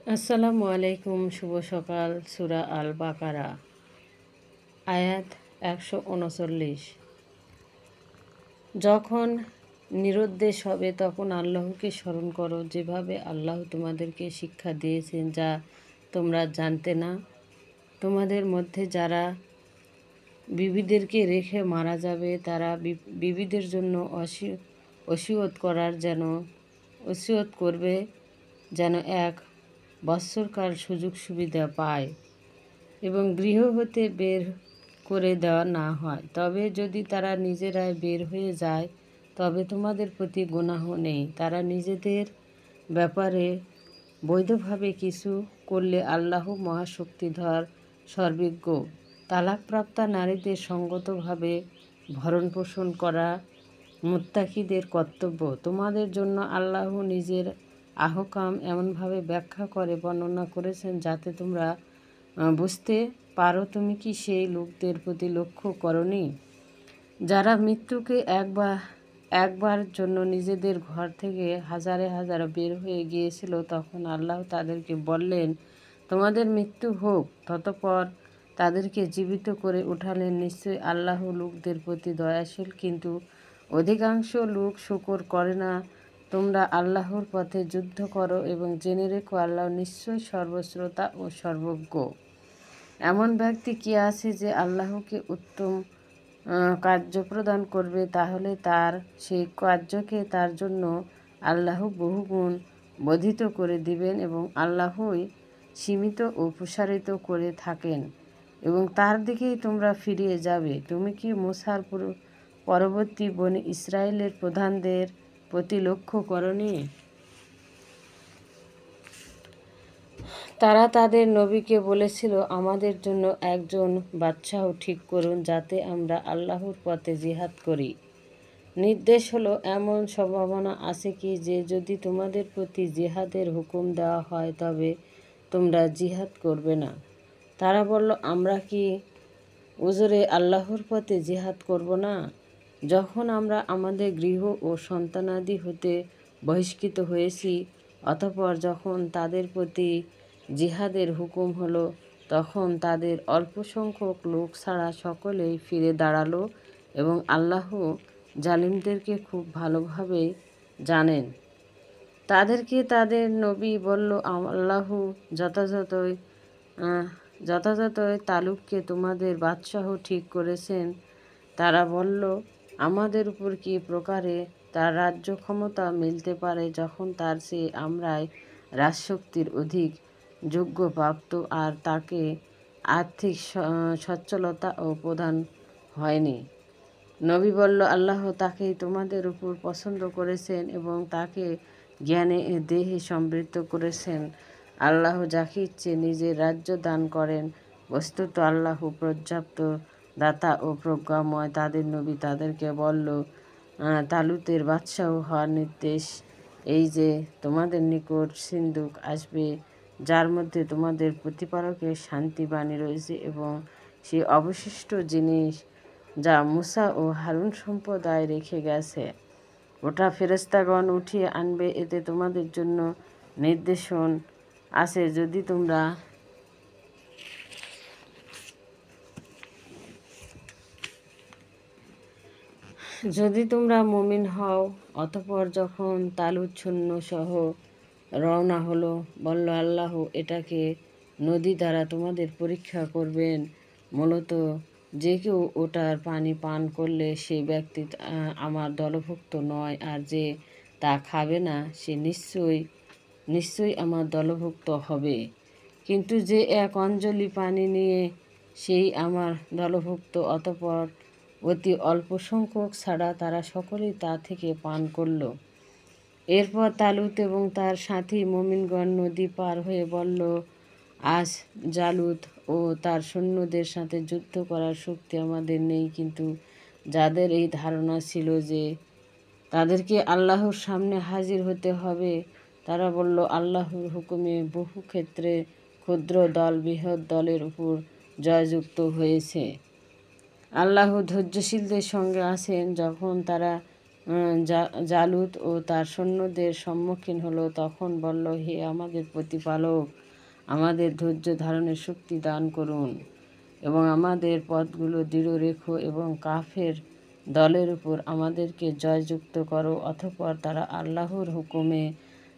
আসসালামু আলাইকুম। শুভ সকাল। সূরা আল বাকারা আয়াত 139। যখন নিরুদ্দেশ হবে তখন আল্লাহকে স্মরণ করো, যেভাবে আল্লাহ তোমাদেরকে শিক্ষা দিয়েছেন যা তোমরা জানতে না। তোমাদের মধ্যে যারা বিবিদেরকে রেখে মারা যাবে তারা বিবিদের জন্য ওসিয়ত করবে যেন 1 বৎসরকাল সুযোগ সুবিধা পায় এবং গৃহ হতে বের করে দেওয়া না হয়। তবে যদি তারা নিজেরাই বের হয়ে যায় তবে তোমাদের প্রতি গুনাহ নেই। তারা নিজেদের ব্যাপারে বৈধভাবে কিছু করলে আল্লাহ মহাশক্তিধর, সর্বজ্ঞ। তালাকপ্রাপ্তা নারীদের সঙ্গতভাবে ভরণ পোষণ করা মুত্তাকিদের কর্তব্য। তোমাদের জন্য আল্লাহ নিজের আহকাম এমনভাবে ব্যাখ্যা করে বর্ণনা করেছেন যাতে তোমরা বুঝতে পারো। তুমি কি সেই লোকদের প্রতি লক্ষ্য করনি যারা মৃত্যুকে একবার জন্য নিজেদের ঘর থেকে হাজারে হাজারে বের হয়ে গিয়েছিল? তখন আল্লাহ তাদেরকে বললেন, তোমাদের মৃত্যু হোক। ততঃপর তাদেরকে জীবিত করে উঠালেন। নিশ্চয়ই আল্লাহ লোকদের প্রতি দয়াশীল, কিন্তু অধিকাংশ লোক শুকর করে না। তোমরা আল্লাহর পথে যুদ্ধ করো এবং জেনে রেখো আল্লাহ নিশ্চয়ই সর্বশ্রোতা ও সর্বজ্ঞ। এমন ব্যক্তি কি আছে যে আল্লাহকে উত্তম কার্য প্রদান করবে? তাহলে তার সেই কার্যকে তার জন্য আল্লাহ বহুগুণ বর্ধিত করে দিবেন এবং আল্লাহই সীমিত ও প্রসারিত করে থাকেন এবং তার দিকেই তোমরা ফিরিয়ে যাবে। তুমি কি মুসার পরবর্তী বনি ইসরায়েলের প্রধানদের প্রতি লক্ষ্য করনি? তারা তাদের নবীকে বলেছিল, আমাদের জন্য একজন বাদশাহ ঠিক করুন যাতে আমরা আল্লাহর পথে জিহাদ করি। নির্দেশ হলো, এমন সম্ভাবনা আছে কি যে যদি তোমাদের প্রতি জিহাদের হুকুম দেওয়া হয় তবে তোমরা জিহাদ করবে না? তারা বলল, আমরা কি উজরে আল্লাহর পথে জিহাদ করব না যখন আমরা আমাদের গৃহ ও সন্তানাদি হতে বহিষ্কৃত হয়েছি? অতঃপর যখন তাদের প্রতি জিহাদের হুকুম হলো তখন তাদের অল্প সংখ্যক লোক ছাড়া সকলেই ফিরে দাঁড়ালো এবং আল্লাহ জালিমদেরকে খুব ভালোভাবে জানেন। তাদেরকে তাদের নবী বলল, আল্লাহ যথাযথই তালুককে তোমাদের বাদশাহ ঠিক করেছেন। তারা বলল, আমাদের উপর কি প্রকারে তার রাজ্য ক্ষমতা মিলতে পারে যখন তার চেয়ে আমরাই রাজশক্তির অধিক যোগ্য প্রাপ্ত আর তাকে আর্থিক সচ্ছলতা ও প্রদান হয়নি? নবী বলল, আল্লাহ তাকেই তোমাদের উপর পছন্দ করেছেন এবং তাকে জ্ঞানে দেহে সমৃদ্ধ করেছেন। আল্লাহ যাকে ইচ্ছে নিজের রাজ্য দান করেন। বস্তুত আল্লাহ পর্যাপ্ত দাতা ও প্রজ্ঞাময়। তাদের নবী তাদেরকে বলল, তালুতের বাদশাহ হওয়ার নির্দেশ এই যে, তোমাদের নিকট সিন্দুক আসবে যার মধ্যে তোমাদের প্রতিপালকের শান্তি বাণী রয়েছে এবং সেই অবশিষ্ট জিনিস যা মুসা ও হারুন সম্প্রদায় রেখে গেছে ওটা ফেরেশতাগণ উঠিয়ে আনবে। এতে তোমাদের জন্য নির্দেশন আছে যদি তোমরা মুমিন হও। অতঃপর যখন তালুত সৈন্য সহ রওনা হলো, বলল, আল্লাহ এটাকে নদী দ্বারা তোমাদের পরীক্ষা করবেন। মূলত যে কেউ ওটার পানি পান করলে সেই ব্যক্তি আমার দলভুক্ত নয়, আর যে তা খাবে না সে নিশ্চয়ই আমার দলভুক্ত হবে। কিন্তু যে 1 অঞ্জলি পানি নিয়ে সেই আমার দলভুক্ত। অতঃপর অতি অল্প সংখ্যক ছাড়া তারা সকলেই তা থেকে পান করল। এরপর তালুত এবং তার সাথী মুমিনগণ নদী পার হয়ে বলল, আজ জালুত ও তার সৈন্যদের সাথে যুদ্ধ করার শক্তি আমাদের নেই। কিন্তু যাদের এই ধারণা ছিল যে তাদেরকে আল্লাহর সামনে হাজির হতে হবে, তারা বলল, আল্লাহর হুকুমে বহু ক্ষেত্রে ক্ষুদ্র দল বৃহৎ দলের উপর জয়যুক্ত হয়েছে। আল্লাহ ধৈর্যশীলদের সঙ্গে আছেন। যখন তারা জালুত ও তার সৈন্যদের সম্মুখীন হলো, তখন বলল, হে আমাদের প্রতিপালক, আমাদের ধৈর্য ধারণের শক্তি দান করুন এবং আমাদের পথগুলো দৃঢ় রেখো এবং কাফের দলের উপর আমাদেরকে জয়যুক্ত করো। অতঃপর তারা আল্লাহর হুকুমে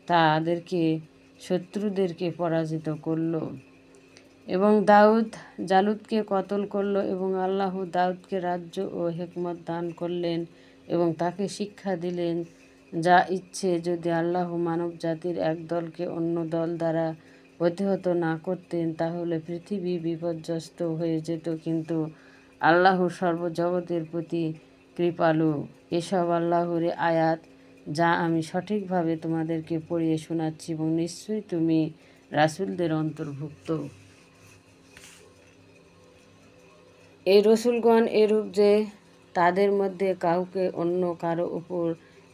তাদেরকে শত্রুদেরকে পরাজিত করল এবং দাউদ জালুতকে কতল করল এবং আল্লাহ দাউদকে রাজ্য ও হিকমত দান করলেন এবং তাকে শিক্ষা দিলেন যা ইচ্ছে যদি আল্লাহ মানব জাতির এক দলকে অন্য দল দ্বারা প্রতিহত না করতেন তাহলে পৃথিবী বিপর্যস্ত হয়ে যেত, কিন্তু আল্লাহ সর্বজগতের প্রতি কৃপালু। এসব আল্লাহর আয়াত যা আমি সঠিকভাবে তোমাদেরকে পড়িয়ে শোনাচ্ছি এবং নিশ্চয়ই তুমি রাসূলদের অন্তর্ভুক্ত। এই রসুলগণ এরূপ যে তাদের মধ্যে কাউকে অন্য কারো উপর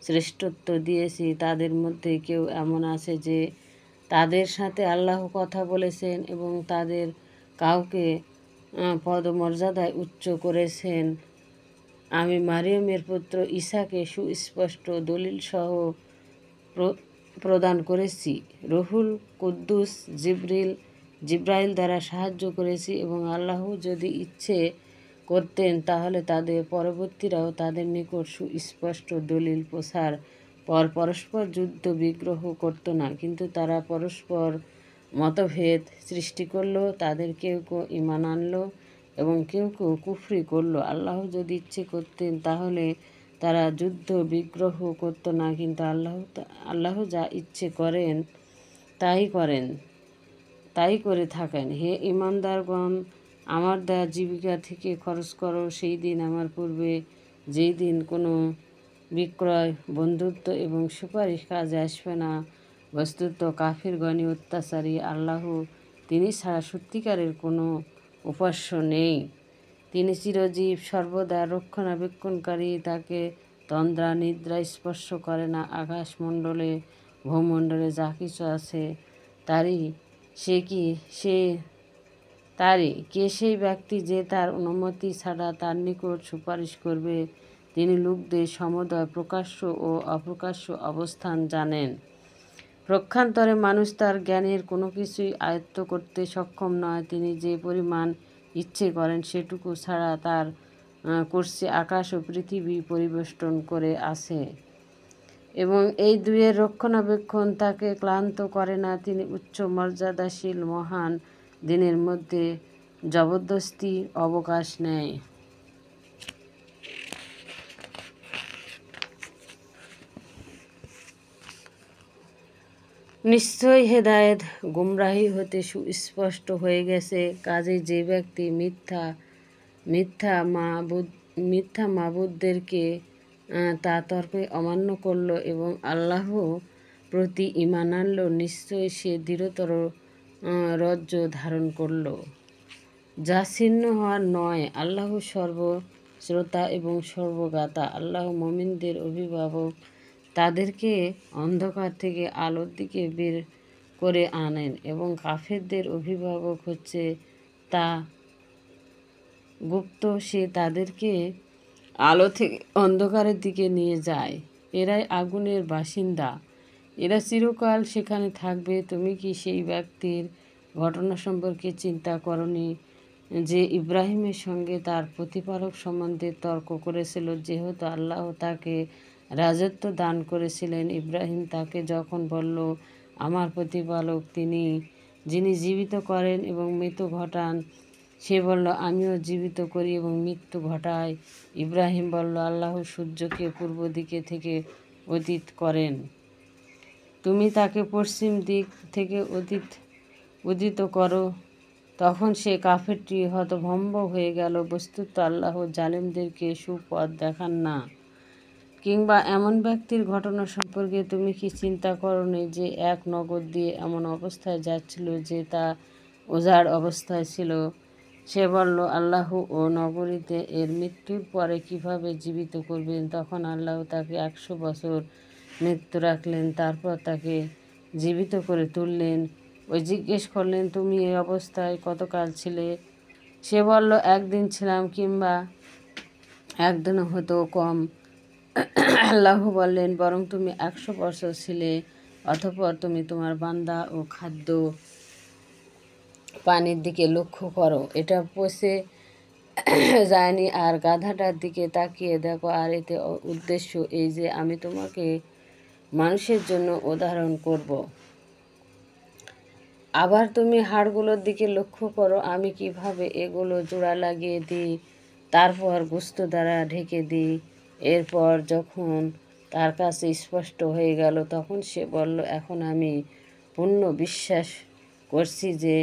শ্রেষ্ঠত্ব দিয়েছি, তাদের মধ্যে কেউ এমন আছে যে তাদের সাথে আল্লাহ কথা বলেছেন এবং তাদের কাউকে পদমর্যাদায় উচ্চ করেছেন। আমি মারিয়মের পুত্র ঈসাকে সুস্পষ্ট দলিল সহ প্রদান করেছি, রুহুল কুদ্দুস জিব্রাইল দ্বারা সাহায্য করেছি এবং আল্লাহ যদি ইচ্ছে করতেন তাহলে তাদের পরবর্তীরাও তাদের নিকট সুস্পষ্ট দলিল পৌঁছার পর পরস্পর যুদ্ধ বিগ্রহ করত না, কিন্তু তারা পরস্পর মতভেদ সৃষ্টি করল। তাদের কেউ কেউ ঈমান আনল এবং কেউ কেউ কুফরি করল। আল্লাহ যদি ইচ্ছে করতেন তাহলে তারা যুদ্ধ বিগ্রহ করত না, কিন্তু আল্লাহ যা ইচ্ছে করেন তাই করে থাকেন। হে ঈমানদারগণ, আমার দেয়া জীবিকা থেকে খরচ করো সেই দিন আমার পূর্বে, যেই দিন কোনো বিক্রয়, বন্ধুত্ব এবং সুপারিশ কাজে আসবে না। বস্তুত কাফিরগণই অত্যাচারী। আল্লাহ, তিনি ছাড়া সত্যিকারের কোনো উপাস্য নেই। তিনি চিরজীব, সর্বদা রক্ষণাবেক্ষণকারী। তাকে তন্দ্রা নিদ্রা স্পর্শ করে না। আকাশমণ্ডলে ভূমণ্ডলে যা কিছু আছে তারই কে সেই ব্যক্তি যে তার অনুমতি ছাড়া তার নিকট সুপারিশ করবে? তিনি লোকদের সমুদয় প্রকাশ্য ও অপ্রকাশ্য অবস্থান জানেন। পক্ষান্তরে মানুষ তার জ্ঞানের কোনো কিছুই আয়ত্ত করতে সক্ষম নয়। তিনি যে পরিমাণ ইচ্ছে করেন সেটুকু ছাড়া তার কুরসি আকাশ ও পৃথিবী পরিবেষ্টন করে আছে এবং এই দুয়ের রক্ষণাবেক্ষণ তাকে ক্লান্ত করে না। তিনি উচ্চ মর্যাদাশীল মহান দিনের মধ্যে জবরদস্তি অবকাশ নেয়। নিশ্চয়ই হেদায়েত গুমরাহি হতে সুস্পষ্ট হয়ে গেছে। কাজেই যে ব্যক্তি মিথ্যা মাবুদদেরকে তা তর্কে অমান্য করল এবং আল্লাহ প্রতি ঈমান আনল, নিশ্চয়ই সে দৃঢ়তর রজ্জ ধারণ করল, যা ছিন্ন হওয়ার নয়। আল্লাহ সর্বশ্রোতা এবং সর্বজ্ঞাতা। আল্লাহ মুমিনদের অভিভাবক, তাদেরকে অন্ধকার থেকে আলোর দিকে বের করে আনেন এবং কাফেরদের অভিভাবক হচ্ছে তা গুপ্ত, সে তাদেরকে আলো থেকে অন্ধকারের দিকে নিয়ে যায়। এরাই আগুনের বাসিন্দা, এরা চিরকাল সেখানে থাকবে। তুমি কি সেই ব্যক্তির ঘটনা সম্পর্কে চিন্তা করনি যে ইব্রাহিমের সঙ্গে তার প্রতিপালক সম্বন্ধে তর্ক করেছিল? যেহেতু আল্লাহ তাকে রাজত্ব দান করেছিলেন, ইব্রাহিম তাকে যখন বলল, আমার প্রতিপালক যিনি জীবিত করেন এবং মৃত্যু ঘটান, সে বলল, আমিও জীবিত করি এবং মৃত্যু ঘটাই। ইব্রাহিম বলল, আল্লাহ সূর্যকে পূর্ব দিকে থেকে উদিত করেন, তুমি তাকে পশ্চিম দিক থেকে উদিত করো। তখন সে কাফেরটি হতভম্ব হয়ে গেল। বস্তুত আল্লাহ জালেমদেরকে সুপথ দেখান না। কিংবা এমন ব্যক্তির ঘটনা সম্পর্কে তুমি কি চিন্তা করনি যে এক নগর দিয়ে এমন অবস্থায় যাচ্ছিল যে তা উজাড় অবস্থায় ছিল? সে বলল, আল্লাহ ও নগরীতে এর মৃত্যুর পরে কিভাবে জীবিত করবেন? তখন আল্লাহ তাকে 100 বছর মৃত্যু রাখলেন, তারপর তাকে জীবিত করে তুললেন। ওই জিজ্ঞেস করলেন, তুমি এই অবস্থায় কতকাল ছিলে? সে বলল, একদিন ছিলাম, কিংবা একদিনও হতেও কম। আল্লাহ বললেন, বরং তুমি 100 বছর ছিলে, অতঃপর তুমি তোমার বান্দা ও খাদ্য পানির দিকে লক্ষ্য করো, এটা পচে যায়নি। আর গাধাটার দিকে তাকিয়ে দেখো। আর এতে উদ্দেশ্য এই যে আমি তোমাকে মানুষের জন্য উদাহরণ করব। আবার তুমি হাড়গুলোর দিকে লক্ষ্য করো, আমি কিভাবে এগুলো জোড়া লাগিয়ে দিই, তারপর গোস্ত দ্বারা ঢেকে দিই। এরপর যখন তার কাছে স্পষ্ট হয়ে গেল, তখন সে বলল, এখন আমি পূর্ণ বিশ্বাস করছি যে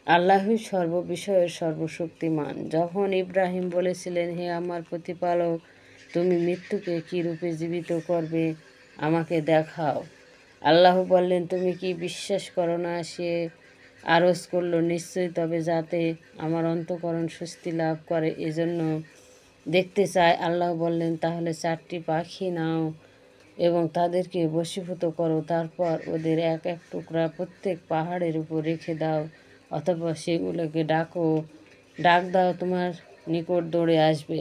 আল্লাহই সর্ববিষয়ের সর্বশক্তিমান। যখন ইব্রাহিম বলেছিলেন, হে আমার প্রতিপালক, তুমি মৃত্যুকে কী রূপে জীবিত করবে, আমাকে দেখাও। আল্লাহ বললেন, তুমি কি বিশ্বাস করো না? সে আরজ করল, নিশ্চয়ই, তবে যাতে আমার অন্তঃকরণ স্বস্তি লাভ করে এজন্য দেখতে চায়। আল্লাহ বললেন, তাহলে 4টি পাখি নাও এবং তাদেরকে বশীভূত করো, তারপর ওদের এক এক টুকরা প্রত্যেক পাহাড়ের উপর রেখে দাও, অতঃপর সেগুলোকে ডাক দাও, তোমার নিকট দৌড়ে আসবে।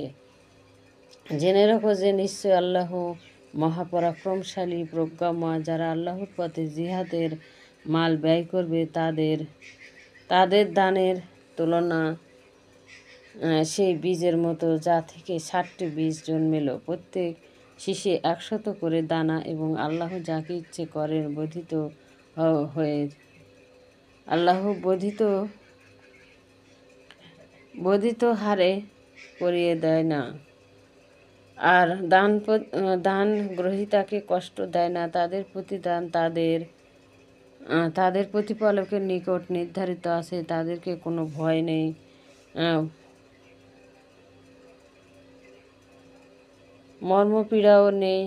জেনে রাখো যে নিশ্চয় আল্লাহ মহাপরাক্রমশালী, প্রজ্ঞাময়। যারা আল্লাহর পথে জিহাদের মাল ব্যয় করবে তাদের দানের তুলনা সেই বীজের মতো, যা থেকে 60টি বীজ জন্মেল, প্রত্যেক শীষে 100 করে দানা, এবং আল্লাহ যাকে ইচ্ছে করেন হয়ে আল্লাহ বর্ধিত হারে করিয়ে দেয় না, আর দান গ্রহীতাকে কষ্ট দেয় না। তাদের প্রতিদান তাদের প্রতিপালকের নিকট নির্ধারিত আছে, তাদেরকে কোনো ভয় নেই, মর্মপীড়াও নেই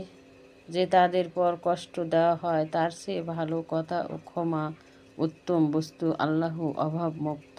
যে তাদের পর কষ্ট দেওয়া হয়। তার চেয়ে ভালো কথা ও ক্ষমা উত্তম বস্তু, আল্লাহ অভাবমুক্ত।